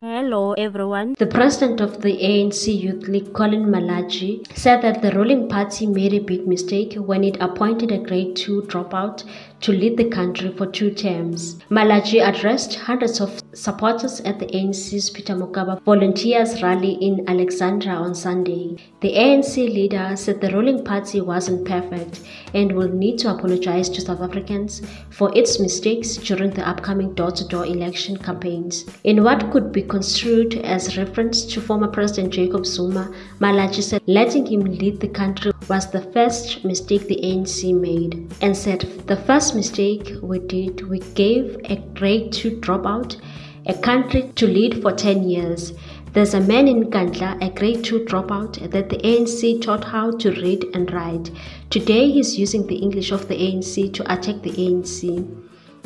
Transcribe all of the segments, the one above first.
Hello everyone. The president of the ANC Youth League, Collen Malatje, said that the ruling party made a big mistake when it appointed a grade 2 dropout to lead the country for 2 terms. Malatje addressed hundreds of supporters at the ANC's Peter Mokaba Volunteers Rally in Alexandria on Sunday. The ANC leader said the ruling party wasn't perfect and will need to apologize to South Africans for its mistakes during the upcoming door-to-door election campaigns. In what could be construed as reference to former President Jacob Zuma, Malatje said letting him lead the country was the first mistake the ANC made, and said the first mistake we did, we gave a grade 2 dropout a country to lead for 10 years. There's a man in Nkandla, a grade 2 dropout that the ANC taught how to read and write. Today he's using the English of the ANC to attack the ANC.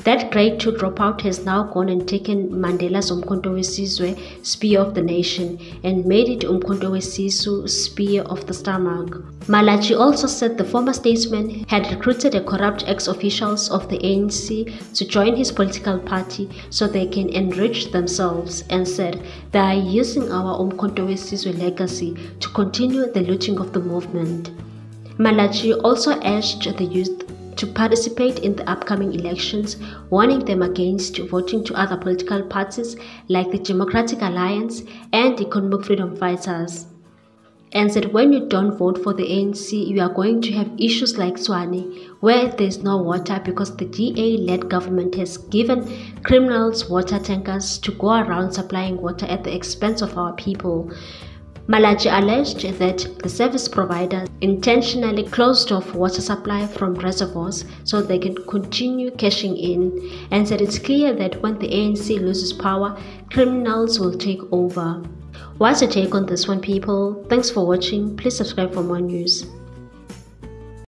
That grade 2 dropout has now gone and taken Mandela's Umkhonto weSizwe Spear of the Nation and made it Umkhonto weSisu Spear of the Stomach. Malatje also said the former statesman had recruited a corrupt ex-officials of the ANC to join his political party so they can enrich themselves, and said they are using our Umkhonto weSizwe legacy to continue the looting of the movement. Malatje also urged the youth to participate in the upcoming elections, warning them against voting to other political parties like the Democratic Alliance and Economic Freedom Fighters, and said when you don't vote for the ANC, you are going to have issues like Tshwane, where there is no water because the DA-led government has given criminals water tankers to go around supplying water at the expense of our people. Malatje alleged that the service providers intentionally closed off water supply from reservoirs so they can continue cashing in, and said it's clear that when the ANC loses power, criminals will take over. What's your take on this one, people? Thanks for watching. Please subscribe for more news.